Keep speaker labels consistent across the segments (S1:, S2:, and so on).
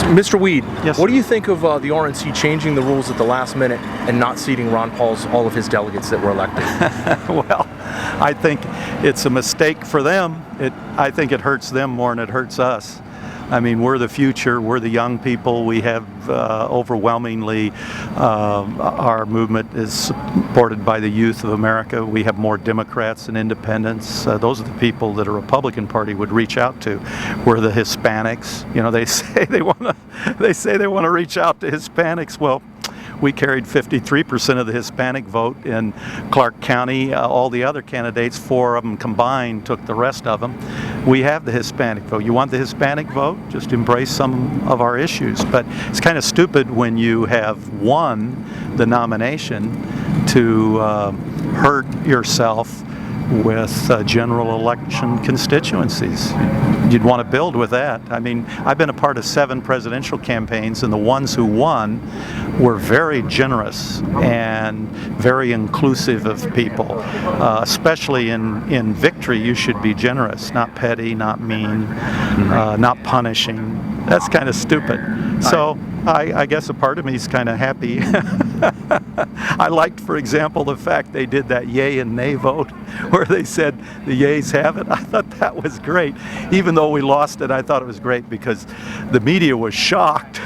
S1: Mr. Weed,
S2: Yes,
S1: what
S2: sir.
S1: do you think of the RNC changing the rules at the last minute and not seating Ron Paul's all of his delegates that were elected?
S2: Well, I think it's a mistake for them. I think it hurts them more than it hurts us. I mean, we're the future. We're the young people. We have overwhelmingly, our movement is supported by the youth of America. We have more Democrats and independents. Those are the people that a Republican Party would reach out to. We're the Hispanics. You know, they say they want to reach out to Hispanics. Well, we carried 53% of the Hispanic vote in Clark County. All the other candidates, 4 of them combined, took the rest of them. We have the Hispanic vote. You want the Hispanic vote? Just embrace some of our issues. But it's kind of stupid when you have won the nomination to hurt yourself with general election constituencies. You'd want to build with that. I mean, I've been a part of 7 presidential campaigns, and the ones who won were very generous and very inclusive of people. Especially in victory, you should be generous, not petty, not mean, not punishing. That's kind of stupid. So I guess a part of me is kind of happy. I liked, for example, the fact they did that yay and nay vote where they said the yays have it. I thought that was great. Even though we lost it, I thought it was great because the media was shocked.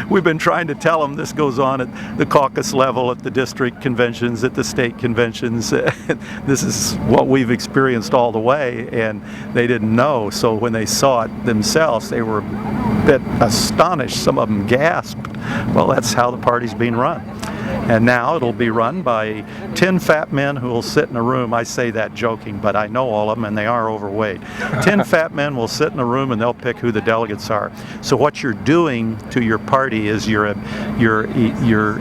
S2: We've been trying to tell them this goes on at the caucus level, at the district conventions, at the state conventions. This is what we've experienced all the way, and they didn't know. So when they saw it themselves, they were a bit astonished. Some of them gasped. Well, that's how the party's being run. And now it'll be run by 10 fat men who will sit in a room. I say that joking, but I know all of them, and they are overweight. 10 fat men will sit in a room, and they'll pick who the delegates are. So what you're doing to your party is you're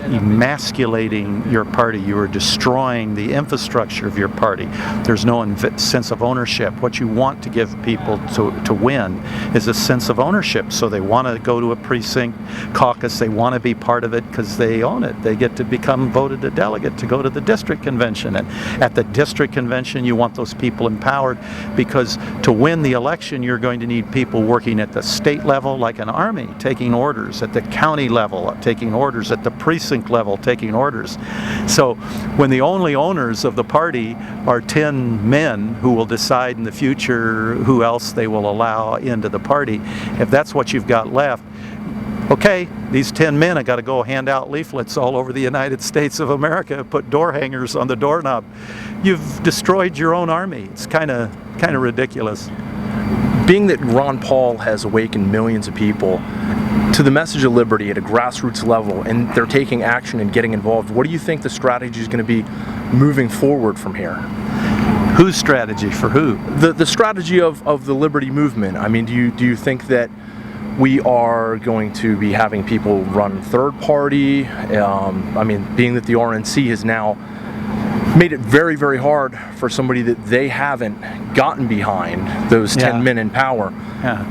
S2: emasculating your party. You are destroying the infrastructure of your party. There's no sense of ownership. What you want to give people to win is a sense of ownership. So they want to go to a precinct caucus. They want to be part of it because they own it. They get to become voted a delegate to go to the district convention. And at the district convention, you want those people empowered, because to win the election, you're going to need people working at the state level like an army, taking orders, at the county level, taking orders, at the precinct level, taking orders. So when the only owners of the party are 10 men who will decide in the future who else they will allow into the party, if that's what you've got left, okay, these 10 men have got to go hand out leaflets all over the United States of America, put door hangers on the doorknob. You've destroyed your own army. It's kind of ridiculous.
S1: Being that Ron Paul has awakened millions of people to the message of liberty at a grassroots level, and they're taking action and getting involved, what do you think the strategy is going to be moving forward from here?
S2: Whose strategy? For who?
S1: The strategy of the liberty movement. I mean, do you think that we are going to be having people run third party? I mean, being that the RNC has now made it very, very hard for somebody that they haven't gotten behind, those 10 men in power.
S2: Yeah.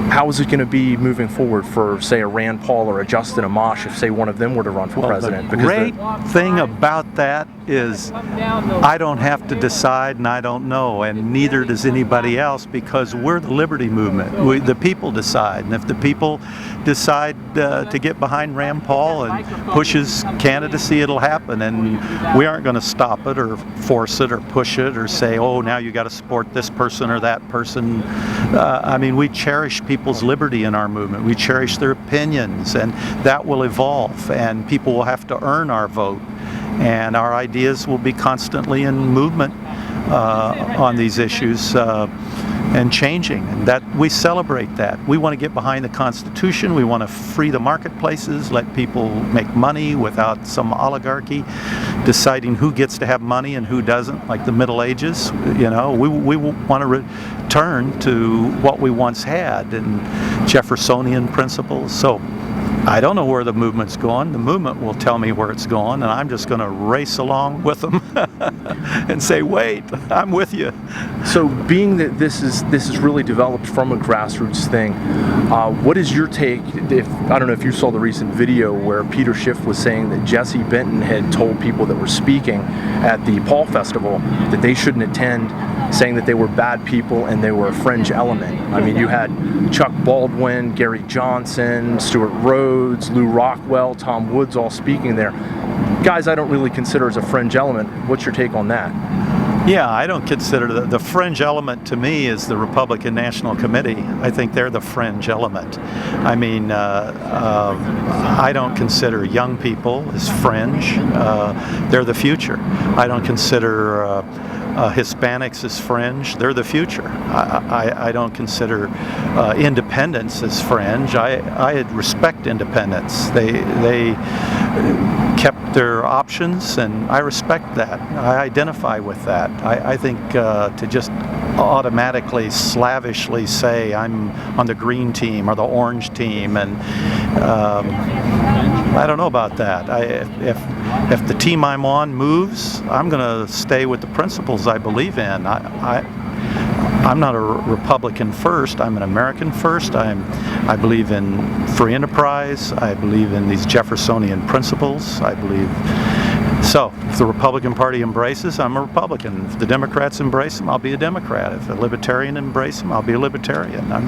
S1: How is it going to be moving forward for, say, a Rand Paul or a Justin Amash if, say, one of them were to run for president?
S2: The great thing about that is I don't have to decide, and I don't know, and neither does anybody else, because we're the liberty movement. The people decide, and if the people decide to get behind Rand Paul and push his candidacy, it'll happen, and we aren't going to stop it or force it or push it or say, oh, now you got to support this person or that person. I mean, we cherish people's liberty in our movement. We cherish their opinions, and that will evolve, and people will have to earn our vote, and our ideas will be constantly in movement on these issues and changing, and that we celebrate that. We want to get behind the Constitution. We want to free the marketplaces, let people make money without some oligarchy deciding who gets to have money and who doesn't, like the Middle Ages. You know, we want to return to what we once had and Jeffersonian principles. So I don't know where the movement's going. The movement will tell me where it's going, and I'm just going to race along with them and say, wait, I'm with you.
S1: So being that this is really developed from a grassroots thing, what is your take? I don't know if you saw the recent video where Peter Schiff was saying that Jesse Benton had told people that were speaking at the Paul Festival that they shouldn't attend saying that they were bad people and they were a fringe element. I mean, you had Chuck Baldwin, Gary Johnson, Stuart Rhodes, Lou Rockwell, Tom Woods all speaking there. Guys I don't really consider as a fringe element. What's your take on that?
S2: Yeah, I don't consider the fringe element to me is the Republican National Committee. I think they're the fringe element. I mean, I don't consider young people as fringe. They're the future. I don't consider Hispanics as fringe. They're the future. I don't consider independents as fringe. I respect independents. They kept their options, and I respect that. I identify with that. I think to just automatically, slavishly say I'm on the green team or the orange team, and I don't know about that. If the team I'm on moves, I'm going to stay with the principles I believe in. I'm not a Republican first. I'm an American first. I believe in free enterprise. I believe in these Jeffersonian principles. I believe. So, if the Republican Party embraces, I'm a Republican. If the Democrats embrace them, I'll be a Democrat. If the Libertarian embrace them, I'll be a Libertarian. I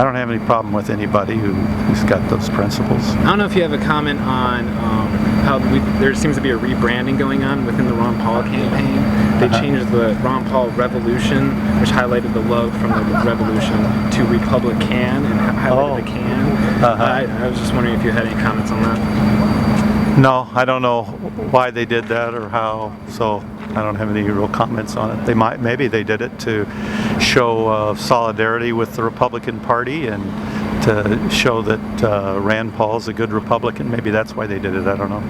S2: don't have any problem with anybody who's got those principles.
S3: I don't know if you have a comment on how there seems to be a rebranding going on within the Ron Paul campaign. They changed the Ron Paul Revolution, which highlighted the love from the revolution, to Republican and highlighted the can. I was just wondering if you had any comments on that.
S2: No, I don't know why they did that or how, so I don't have any real comments on it. Maybe they did it to show solidarity with the Republican Party and to show that Rand Paul's a good Republican. Maybe that's why they did it, I don't know.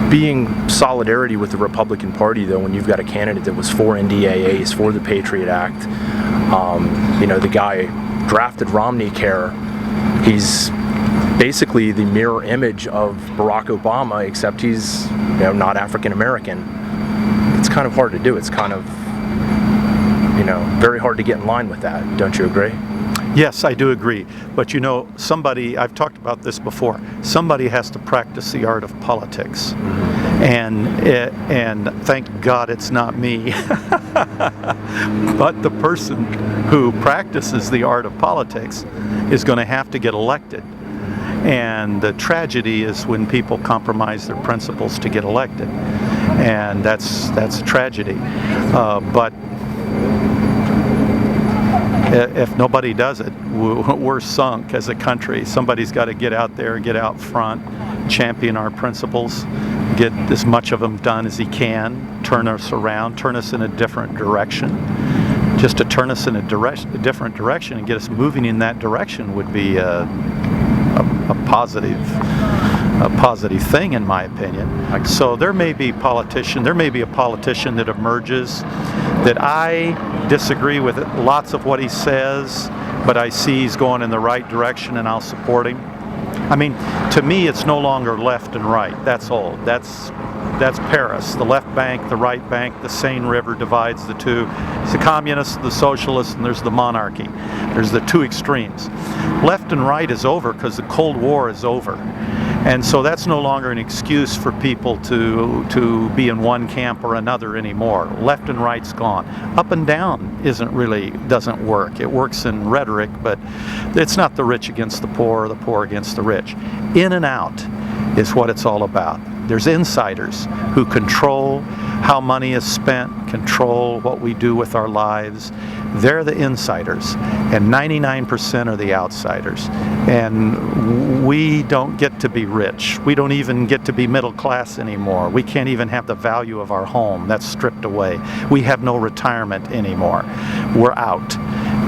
S1: Being solidarity with the Republican Party, though, when you've got a candidate that was for NDAAs, for the Patriot Act, the guy drafted Romney Care, he's basically the mirror image of Barack Obama, except he's not African American. It's kind of hard to do. It's kind of very hard to get in line with that. Don't you agree?
S2: Yes, I do agree. But somebody, I've talked about this before, somebody has to practice the art of politics. And thank God it's not me. But the person who practices the art of politics is going to have to get elected. And the tragedy is when people compromise their principles to get elected. And that's a tragedy. But if nobody does it, we're sunk as a country. Somebody's got to get out there, get out front, champion our principles, get as much of them done as he can, turn us around, turn us in a different direction. Just to turn us in a different direction and get us moving in that direction would be a positive thing, in my opinion. So there may be a politician that emerges that I disagree with lots of what he says, but I see he's going in the right direction and I'll support him. I mean, to me, it's no longer left and right. That's old. That's Paris. The left bank, the right bank, the Seine River divides the two. It's the communists, the socialists, and there's the monarchy. There's the two extremes. Left and right is over because the Cold War is over. And so that's no longer an excuse for people to be in one camp or another anymore. Left and right's gone. Up and down doesn't work. It works in rhetoric, but it's not the rich against the poor or the poor against the rich. In and out is what it's all about. There's insiders who control how money is spent, control what we do with our lives. They're the insiders, and 99% are the outsiders. And we don't get to be rich. We don't even get to be middle class anymore. We can't even have the value of our home. That's stripped away. We have no retirement anymore. We're out.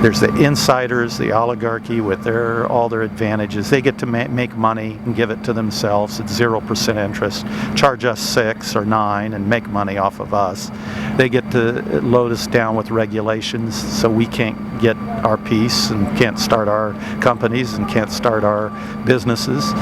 S2: There's the insiders, the oligarchy with all their advantages. They get to make money and give it to themselves at 0% interest, charge us 6 or 9 and make money off of us. They get to load us down with regulations so we can't get our piece and can't start our companies and can't start our businesses.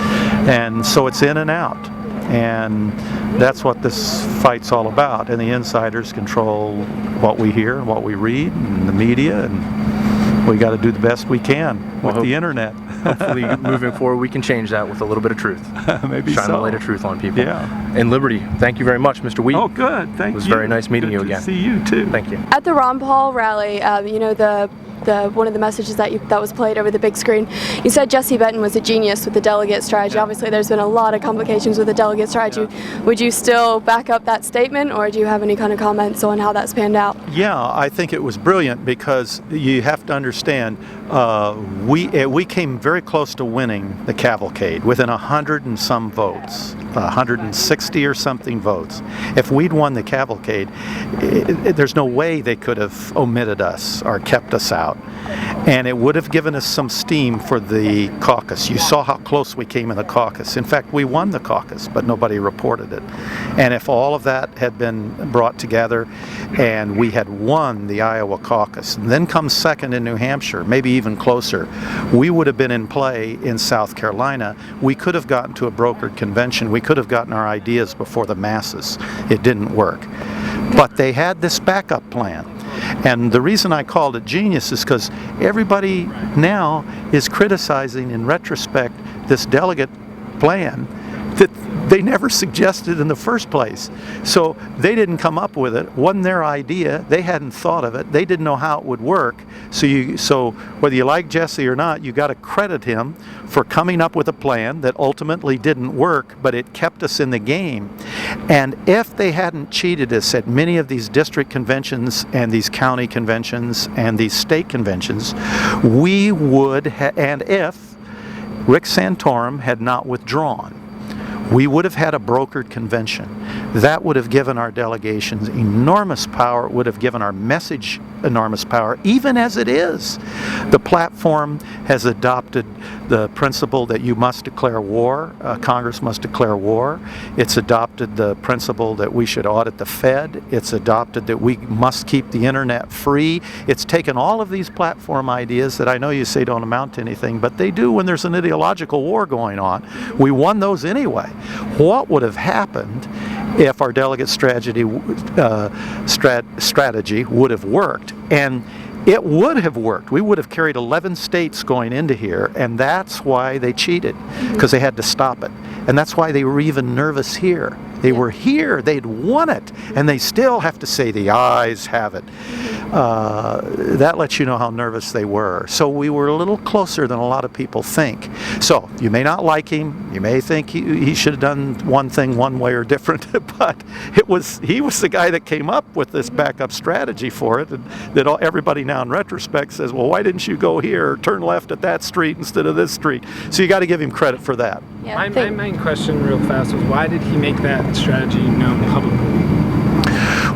S2: And so it's in and out. And that's what this fight's all about. And the insiders control what we hear and what we read and the media, and we got to do the best we can with the internet.
S1: hopefully moving forward we can change that with a little bit of truth.
S2: Maybe
S1: Shine
S2: so.
S1: the light of truth on people.
S2: Yeah.
S1: And liberty. Thank you very much, Mr. Wheat.
S2: Oh, good. Thank you.
S1: It was very nice meeting
S2: Good
S1: you
S2: to
S1: again.
S2: see you too.
S1: Thank you.
S4: At the Ron Paul rally, the one of the messages that was played over the big screen, you said Jesse Benton was a genius with the delegate strategy. Obviously, there's been a lot of complications with the delegate strategy. Would you still back up that statement, or do you have any kind of comments on how that's panned out?
S2: Yeah, I think it was brilliant because you have to understand we came very close to winning the cavalcade within 100 and some votes, 160 or something votes. If we'd won the cavalcade, there's no way they could have omitted us or kept us out. And it would have given us some steam for the caucus. You saw how close we came in the caucus. In fact, we won the caucus, but nobody reported it. And if all of that had been brought together and we had won the Iowa caucus, and then come second in New Hampshire, maybe even closer, we would have been in play in South Carolina. We could have gotten to a brokered convention. We could have gotten our ideas before the masses. It didn't work. But they had this backup plan. And the reason I called it genius is because everybody now is criticizing in retrospect this delegate plan that they never suggested in the first place. So they didn't come up with it. It wasn't their idea. They hadn't thought of it. They didn't know how it would work. So whether you like Jesse or not, you got to credit him for coming up with a plan that ultimately didn't work, but it kept us in the game. And if they hadn't cheated us at many of these district conventions and these county conventions and these state conventions, we would and if Rick Santorum had not withdrawn, we would have had a brokered convention. That would have given our delegations enormous power. It would have given our message enormous power, even as it is. The platform has adopted the principle that you must declare war, Congress must declare war. It's adopted the principle that we should audit the Fed. It's adopted that we must keep the internet free. It's taken all of these platform ideas that I know you say don't amount to anything, but they do when there's an ideological war going on. We won those anyway. What would have happened if our delegate strategy would have worked? And it would have worked. We would have carried 11 states going into here, and that's why they cheated, because they had to stop it. And that's why they were even nervous here. They were here, they'd won it, and they still have to say the ayes have it. That lets you know how nervous they were. So we were a little closer than a lot of people think. So you may not like him, you may think he should have done one thing one way or different, but he was the guy that came up with this backup strategy for it, and that everybody now in retrospect says, well, why didn't you go here or turn left at that street instead of this street? So you got to give him credit for that.
S4: Yeah,
S3: My main question real fast was, why did he make that strategy known publicly?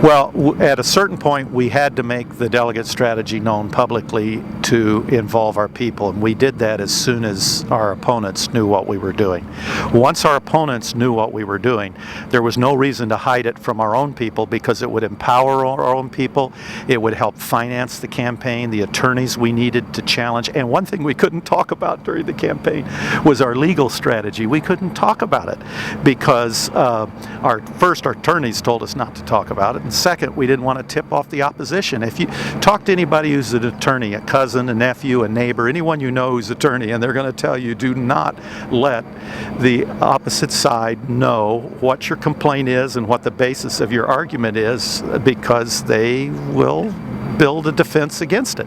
S2: Well, at a certain point, we had to make the delegate strategy known publicly to involve our people, and we did that as soon as our opponents knew what we were doing. Once our opponents knew what we were doing, there was no reason to hide it from our own people, because it would empower our own people, it would help finance the campaign, the attorneys we needed to challenge. And one thing we couldn't talk about during the campaign was our legal strategy. We couldn't talk about it because our attorneys told us not to talk about it, and second, we didn't want to tip off the opposition. If you talk to anybody who's an attorney, a cousin, a nephew, a neighbor, anyone you know who's an attorney, and they're going to tell you, do not let the opposite side know what your complaint is and what the basis of your argument is, because they will build a defense against it.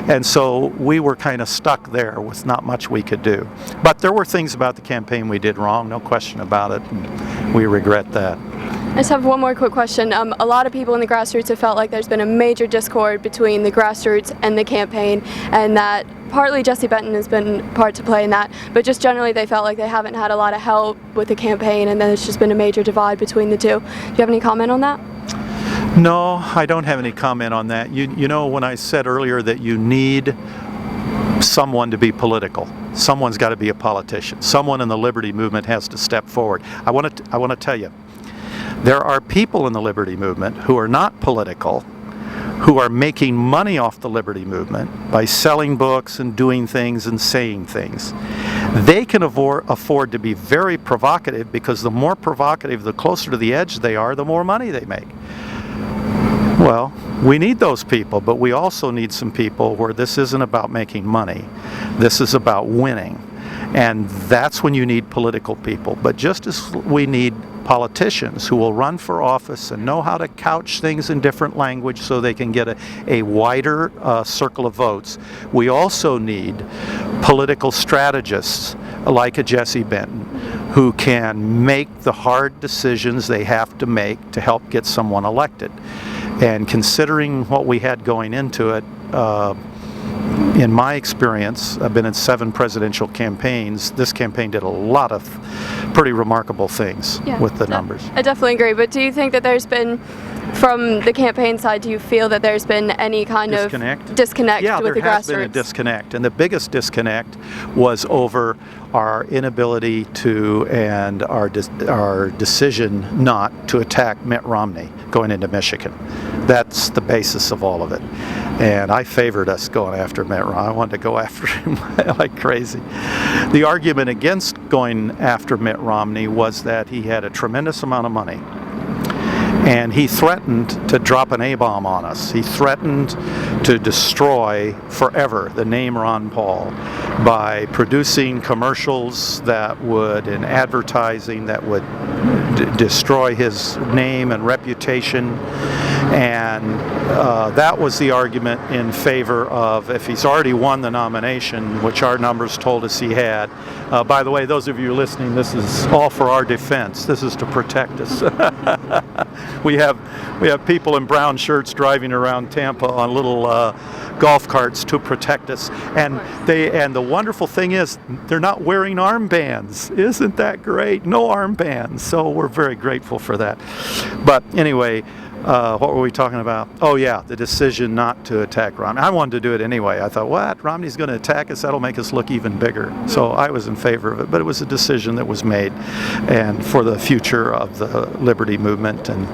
S2: And so we were kind of stuck there with not much we could do. But there were things about the campaign we did wrong, no question about it, and we regret that.
S4: I just have one more quick question. A lot of people in the grassroots have felt like there's been a major discord between the grassroots and the campaign, and that partly Jesse Benton has been part to play in that, but just generally they felt like they haven't had a lot of help with the campaign, and then it's just been a major divide between the two. Do you have any comment on that?
S2: No, I don't have any comment on that. You know, when I said earlier that you need someone to be political, someone's got to be a politician. Someone in the liberty movement has to step forward. I want to tell you, there are people in the liberty movement who are not political, who are making money off the liberty movement by selling books and doing things and saying things. They can afford to be very provocative, because the more provocative, the closer to the edge they are, the more money they make. Well, we need those people, but we also need some people where this isn't about making money. This is about winning. And that's when you need political people. But just as we need politicians who will run for office and know how to couch things in different language so they can get a wider circle of votes, we also need political strategists like a Jesse Benton who can make the hard decisions they have to make to help get someone elected. And considering what we had going into it, in my experience, I've been in 7 presidential campaigns. This campaign did a lot of pretty remarkable things with the numbers.
S4: I definitely agree, but do you think that there's been, from the campaign side, do you feel that there's been any kind of disconnect
S2: yeah,
S4: with the grassroots?
S2: there has been a disconnect, and the biggest disconnect was over our inability to, and our decision not to attack Mitt Romney going into Michigan. That's the basis of all of it. And I favored us going after Mitt Romney. I wanted to go after him like crazy. The argument against going after Mitt Romney was that he had a tremendous amount of money. And he threatened to drop an A-bomb on us. He threatened to destroy forever the name Ron Paul by producing commercials that would, and advertising that would destroy his name and reputation. And that was the argument in favor of, if he's already won the nomination, which our numbers told us he had. By the way, those of you listening, this is all for our defense. This is to protect us. We have people in brown shirts driving around Tampa on little golf carts to protect us, and the wonderful thing is they're not wearing armbands. Isn't that great? No armbands. So we're very grateful for that. But anyway, what were we talking about? Oh yeah, the decision not to attack Romney. I wanted to do it anyway. I thought, what? Romney's going to attack us? That'll make us look even bigger. So I was in favor of it, but it was a decision that was made, and for the future of the liberty movement, and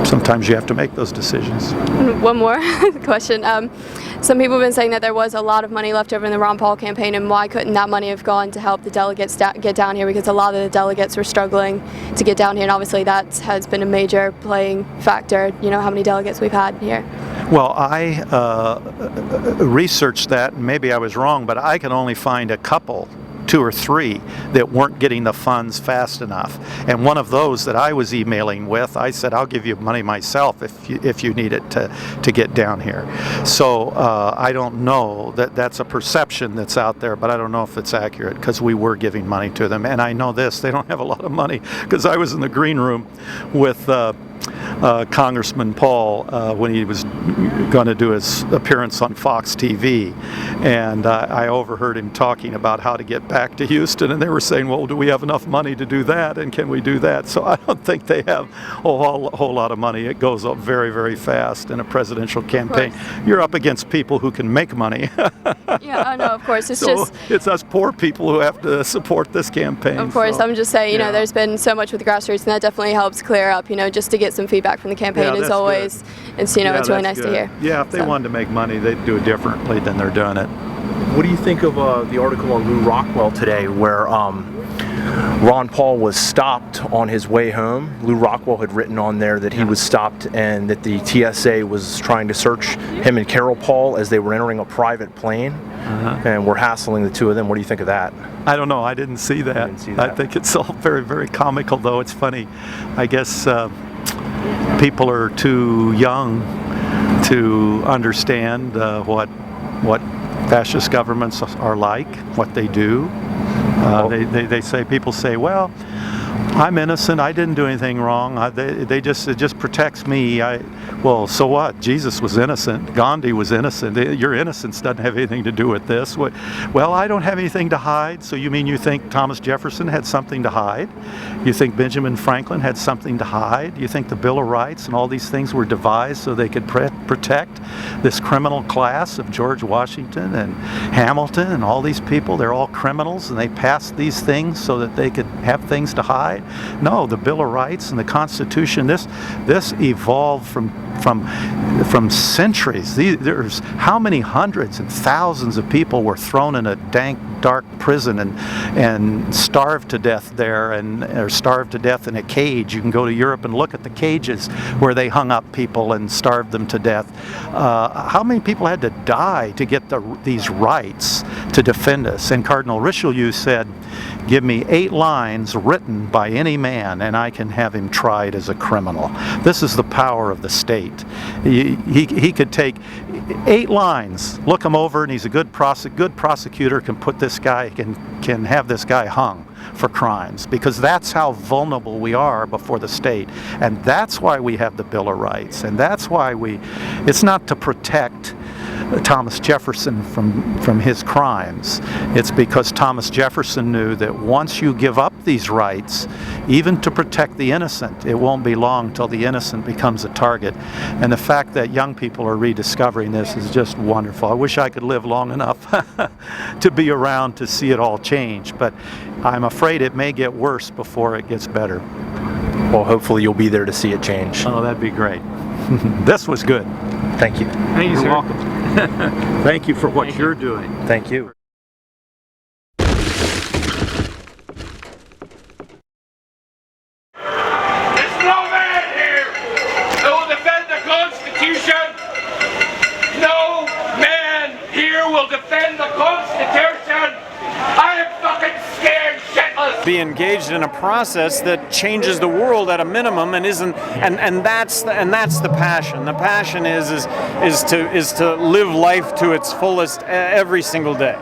S2: sometimes you have to make those decisions.
S4: One more question. Some people have been saying that there was a lot of money left over in the Ron Paul campaign, and why couldn't that money have gone to help the delegates get down here? Because a lot of the delegates were struggling to get down here, and obviously that has been a major playing factor. You know how many delegates we've had here.
S2: Well, I researched that, and maybe I was wrong, but I can only find a couple, 2 or 3, that weren't getting the funds fast enough. And one of those that I was emailing with, I said, I'll give you money myself if you need it to get down here. So I don't know, that's a perception that's out there, but I don't know if it's accurate, because we were giving money to them. And I know this, they don't have a lot of money, because I was in the green room with Congressman Paul when he was going to do his appearance on Fox TV, and I overheard him talking about how to get back to Houston, and they were saying, well, do we have enough money to do that, and can we do that? So I don't think they have a whole lot of money. It goes up very, very fast in a presidential campaign. You're up against people who can make money.
S4: Yeah, I know, of course.
S2: It's us poor people who have to support this campaign.
S4: Of course, so, I'm just saying, you know, there's been so much with the grassroots, and that definitely helps clear up, you know, just to get some feedback from the campaign as always. And so, you know, it's really nice to hear.
S2: Yeah, if they wanted to make money, they'd do it differently than they're doing it.
S1: What do you think of the article on Lew Rockwell today, where Ron Paul was stopped on his way home? Lew Rockwell had written on there that he was stopped and that the TSA was trying to search him and Carol Paul as they were entering a private plane, and were hassling the two of them. What do you think of that?
S2: I don't know. I didn't see that. I think it's all very, very comical, though. It's funny. I guess people are too young to understand what fascist governments are like, what they do. People say, well, I'm innocent. I didn't do anything wrong. It just protects me. Well, so what? Jesus was innocent. Gandhi was innocent. Your innocence doesn't have anything to do with this. Well, I don't have anything to hide. So you mean you think Thomas Jefferson had something to hide? You think Benjamin Franklin had something to hide? You think the Bill of Rights and all these things were devised so they could protect this criminal class of George Washington and Hamilton and all these people? They're all criminals, and they passed these things so that they could have things to hide. died. No, the Bill of Rights and the Constitution, this evolved from centuries. There's how many hundreds and thousands of people were thrown in a dank, dark prison and starved to death there, or starved to death in a cage. You can go to Europe and look at the cages where they hung up people and starved them to death. How many people had to die to get these rights to defend us? And Cardinal Richelieu said, "Give me 8 lines written by any man, and I can have him tried as a criminal." This is the power of the state. He could take 8 lines, look him over, and he's a good prosecutor, can put this guy, can have this guy hung for crimes, because that's how vulnerable we are before the state. And that's why we have the Bill of Rights, and that's why it's not to protect Thomas Jefferson from his crimes. It's because Thomas Jefferson knew that once you give up these rights, even to protect the innocent, it won't be long till the innocent becomes a target. And the fact that young people are rediscovering this is just wonderful. I wish I could live long enough to be around to see it all change, but I'm afraid it may get worse before it gets better.
S1: Well, hopefully you'll be there to see it change.
S2: Oh, that'd be great. This was good.
S1: Thank you.
S3: Thank you,
S2: You're
S3: sir.
S2: welcome. Thank you for what you're doing.
S1: Thank you.
S5: There's no man here that will defend the Constitution. No man here will defend the Constitution. I am fucking scared shitless.
S6: Be engaged in a process that changes the world at a minimum, and that's the passion. The passion is to live life to its fullest every single day.